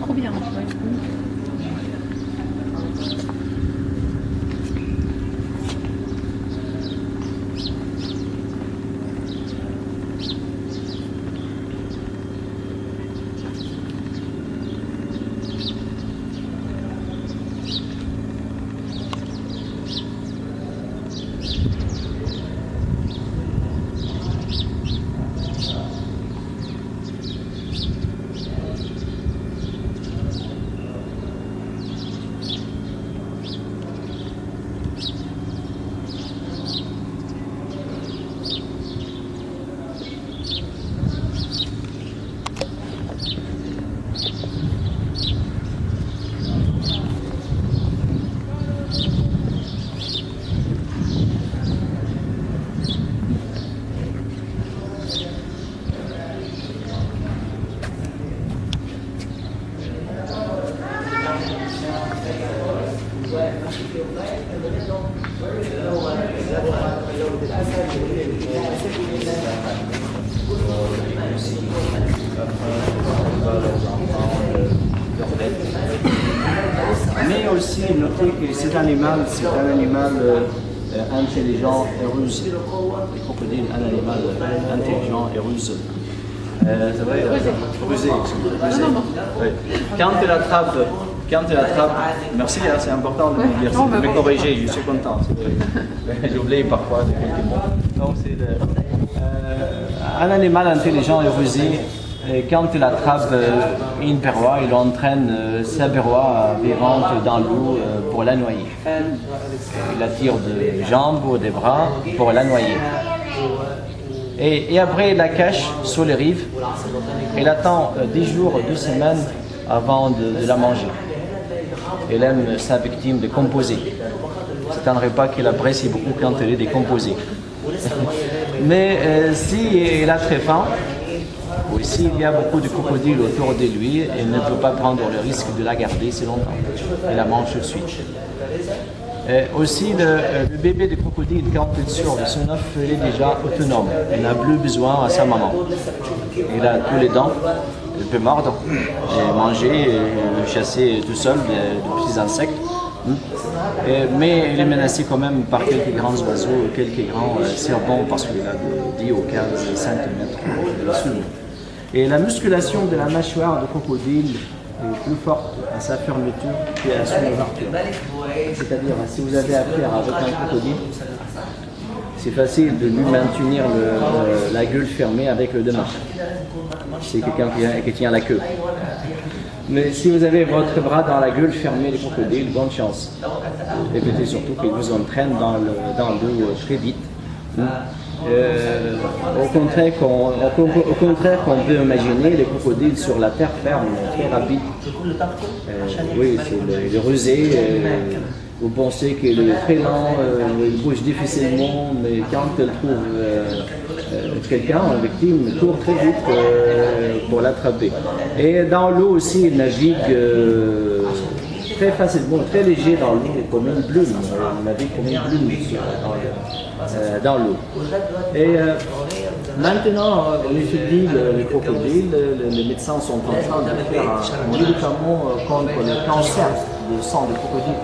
trop bien. Ouais. Mais aussi notez que cet animal, c'est un animal intelligent et rusé. Le crocodile, un animal intelligent et rusé. C'est vrai, rusé. Oui. Quand tu l'attrapes, merci, hein, c'est important de me dire, de me corriger, je suis content. J'oublie parfois de quelques mots. Donc c'est un animal intelligent et rusé. Et quand il attrape une perroie, il entraîne sa perroie vivante dans l'eau pour la noyer. Il la tire des jambes ou des bras pour la noyer. Et après, il la cache sur les rives. Il attend 10 jours, 2 semaines avant de la manger. Il aime sa victime décomposée. C'est un repas qu'il apprécie beaucoup quand elle est décomposée. Mais s'il a très faim, ou s'il y a beaucoup de crocodiles autour de lui, il ne peut pas prendre le risque de la garder si longtemps. Il la mange tout de suite. Aussi, le bébé de crocodile, quand il sort de son œuf, il est déjà autonome. Il n'a plus besoin à sa maman. Il a tous les dents, il peut mordre, et manger, et chasser tout seul de petits insectes. Mais il est menacé quand même par quelques grands oiseaux, quelques grands serpents, parce qu'il a de 10 ou 15 cm de souliers. Et la musculation de la mâchoire de crocodile est plus forte à sa fermeture qu'à son ouverture. C'est-à-dire, si vous avez affaire avec un crocodile, c'est facile de lui maintenir la gueule fermée avec le demain. C'est quelqu'un qui tient la queue. Mais si vous avez votre bras dans la gueule fermée du crocodile, bonne chance. Répétez surtout qu'il vous entraîne dans l'eau très vite. Au contraire qu'on peut imaginer les crocodiles sur la terre ferme, très rapides. Oui, il est rusé. Vous pensez qu'il est très lent, il bouge difficilement, mais quand elle trouve quelqu'un, une victime, il court très vite pour l'attraper. Et dans l'eau aussi, il navigue très facilement, très léger dans l'eau, comme une plume. Il navigue comme une plume dans l'eau. Et maintenant, on étudie le crocodile. Les médecins sont en train de faire un médicament contre le cancer du sang du crocodile.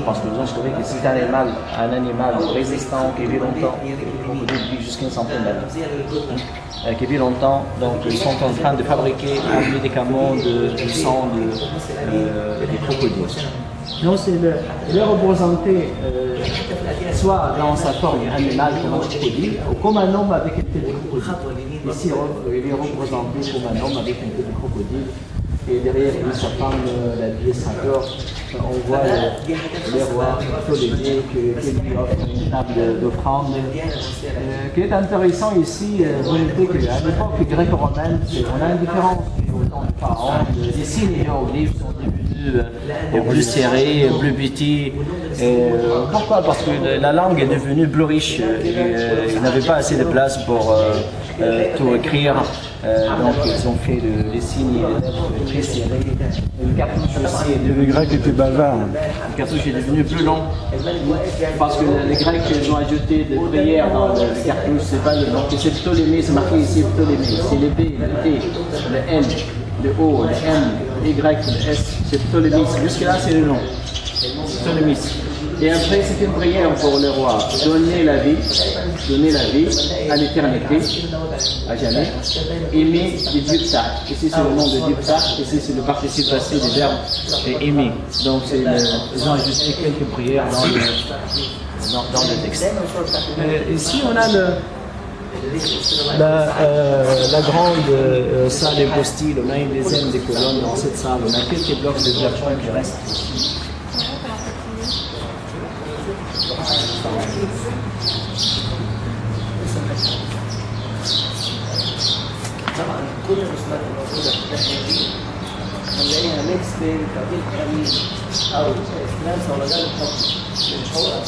Parce que vous savez que c'est un animal résistant qui vit longtemps. Le crocodile vit jusqu'à une centaine d'années. Qui vit longtemps, donc ils sont en train de fabriquer un médicament du sang des crocodiles. Donc c'est le représenter soit dans sa forme animale comme un crocodile, ou comme un homme avec une tête de crocodile. Ici, il est représenté comme un homme avec une tête de crocodile. Et derrière lui, sa femme, la déesse Hathor, on voit les rois Ptolémée qui lui offre une table d'offrande. Ce qui est intéressant ici, vous notez qu'à l'époque gréco-romaine, on a une différence au temps de Pharaon. Les signes hiéroglyphes sont devenus plus serrés, plus petits. Pourquoi? Parce que la langue est devenue plus riche. Il n'avait pas assez de place pour tout écrire. Donc ils ont fait les signes et les lettres très serrés. Le cartouche aussi est devenu... Les Grecs étaient bavards. Le cartouche est devenu plus long. Parce que les Grecs ils ont ajouté des prières dans le cartouche. C'est pas le nom. C'est Ptolémée, c'est marqué ici Ptolémée. C'est les B, le T, le L. le O, le M, le Y, le S, c'est Ptolémée. Jusque-là, c'est le nom. Ptolémée. Et après, c'est une prière pour le roi. Donner la vie à l'éternité, à jamais. Aimer les Dieu-Ptah. Ici, c'est le nom de Dieu-Ptah. Ici, c'est le participe passé du verbe aimer. Donc, ils ont ajusté quelques prières dans le texte. Ici, on a la grande salle impostile. On a une dizaine de colonnes dans cette salle. On a quelques blocs de plafond qui restent. هنلاقيها ميكس بين تقديم الحديد او استخدام صولجان الحب للحوض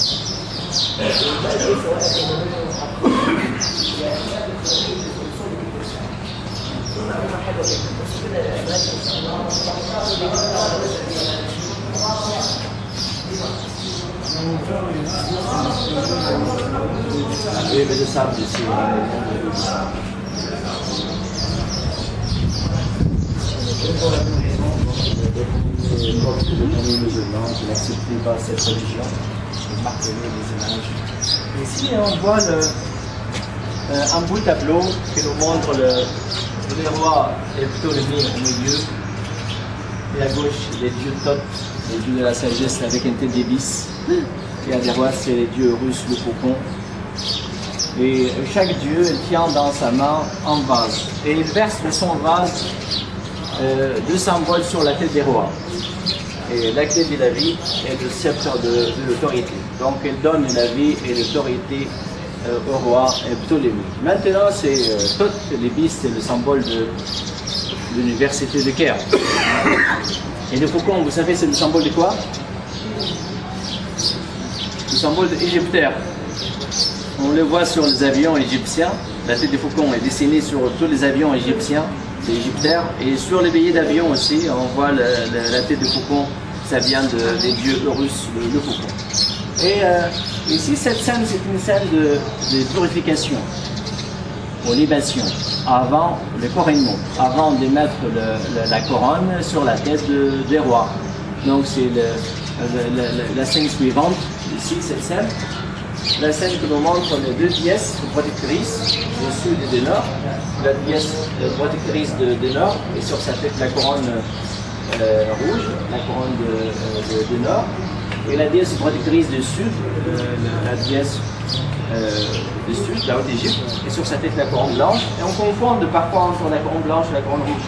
Les musulmans qui n'acceptaient pas cette religion, ils marteler les images. Ici, on voit un beau tableau qui nous montre le roi et Ptolémée au milieu, et à gauche les dieux Thoth, les dieux de la sagesse avec une tête d'ébis, et à droite c'est les dieux russes, le faucon. Et chaque dieu tient dans sa main un vase, et il verse de son vase deux symboles sur la tête des rois. Et la clé de la vie est le sceptre de l'autorité. Donc elle donne la vie et l'autorité au roi Ptolémée. Maintenant, c'est Thoth, l'ébis, c'est le symbole de l'université de Caire. Et le faucon, vous savez, c'est le symbole de quoi? Le symbole d'Égypter. On le voit sur les avions égyptiens. La tête du faucon est dessinée sur tous les avions égyptiens. C'est égyptaire, et sur les billets d'avion aussi, on voit la tête de faucon, ça vient des dieux russes, le faucon. Et ici, cette scène, c'est une scène de purification, ou libation, avant le couronnement, avant de mettre la couronne sur la tête des rois. Donc c'est la scène suivante, ici, cette scène. La scène qui nous montre les deux pièces protectrices, du sud et du nord. La pièce protectrice du nord, et sur sa tête la couronne rouge, la couronne du nord. Et la pièce protectrice du sud, la pièce du sud, la Haute-Égypte, et sur sa tête la couronne blanche. Et on confond parfois entre la couronne blanche et la couronne rouge.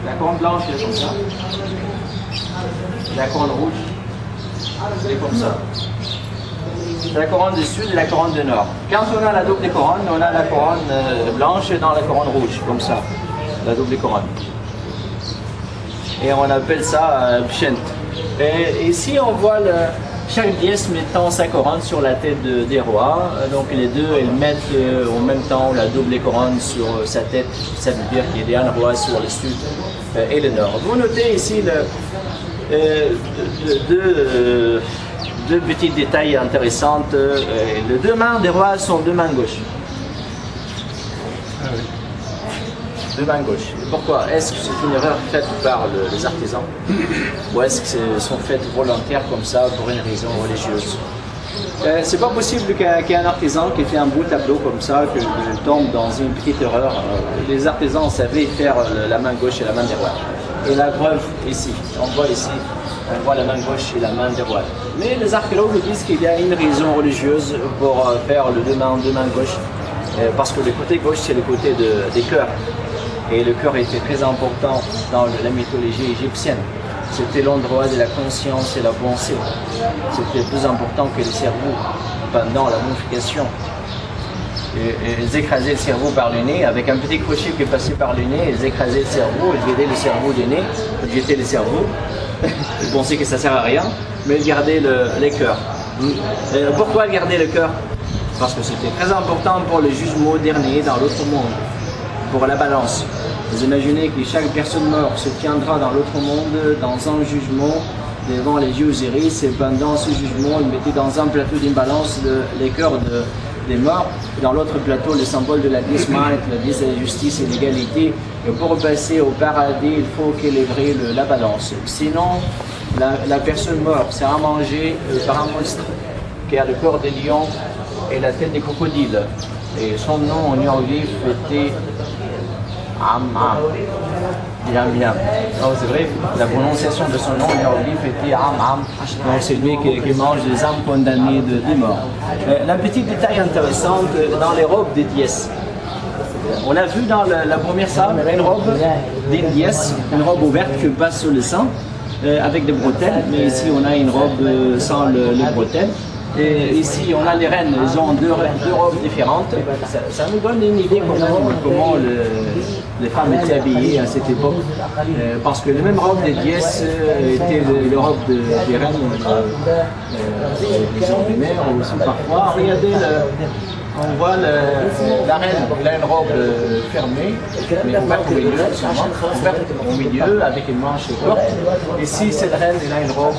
La couronne blanche elle est comme ça. La couronne rouge, elle est comme ça. C'est la couronne du sud et la couronne du nord. Quand on a la double couronne, on a la couronne blanche dans la couronne rouge, comme ça, la double couronne. Et on appelle ça pshent. Et ici, on voit chaque pièce mettant sa couronne sur la tête des rois. Donc les deux, ils mettent en même temps la double couronne sur sa tête. Ça veut dire qu'il y a un roi sur le sud et le nord. Vous notez ici deux petits détails intéressants. Les deux mains des rois sont deux mains gauches. Deux mains gauches. Pourquoi? Est-ce que c'est une erreur faite par les artisans? Ou est-ce qu'elles sont faites volontaires comme ça pour une raison religieuse? C'est pas possible qu'il y ait un artisan qui fait un beau tableau comme ça, que tombe dans une petite erreur. Les artisans savaient faire la main gauche et la main droite. Et la preuve ici, on voit ici, on voit la main gauche et la main droite. Mais les archéologues disent qu'il y a une raison religieuse pour faire le deux mains gauche, parce que le côté gauche c'est le côté des cœurs. Et le cœur était très important dans la mythologie égyptienne. C'était l'endroit de la conscience et la pensée. C'était plus important que le cerveau pendant la momification. Ils écrasaient le cerveau par le nez, avec un petit crochet qui passait par le nez, ils écrasaient le cerveau, ils vidaient le cerveau du nez, ils jetaient le cerveau. Ils pensaient que ça ne sert à rien, mais ils gardaient les cœurs. Pourquoi garder le cœur? Parce que c'était très important pour le jugement dernier dans l'autre monde, pour la balance. Vous imaginez que chaque personne morte se tiendra dans l'autre monde, dans un jugement, devant les yeux Osiris, et pendant ce jugement, il mettait dans un plateau d'une balance les cœurs des morts. Dans l'autre plateau, le symbole de la déesse Ma'at, la déesse de la justice et l'égalité. Et pour passer au paradis, il faut équilibrer la balance. Sinon, la personne morte sera mangée par un monstre qui a le corps des lions et la tête des crocodiles. Et son nom en hiéroglyphe était Am-Am. Yam. Oh, c'est vrai, la prononciation de son nom en hiéroglyphe était Am-Am. Donc c'est lui qui mange les âmes condamnées de mort. Un petit détail intéressant dans les robes des déesses. On a vu dans la première salle une robe des déesses, une robe ouverte qui passe sur le sang avec des bretelles, mais ici on a une robe sans les bretelles. Et ici, on a les reines, elles ont deux robes différentes. Ça nous donne une idée comment les femmes étaient habillées à cette époque. Parce que les mêmes robes des déesses étaient les robes des reines, disons des mères aussi parfois. Regardez, on voit la reine, elle a une robe fermée, mais ouverte au milieu, ouverte au milieu avec une manche courte. Ici, cette reine, elle a une robe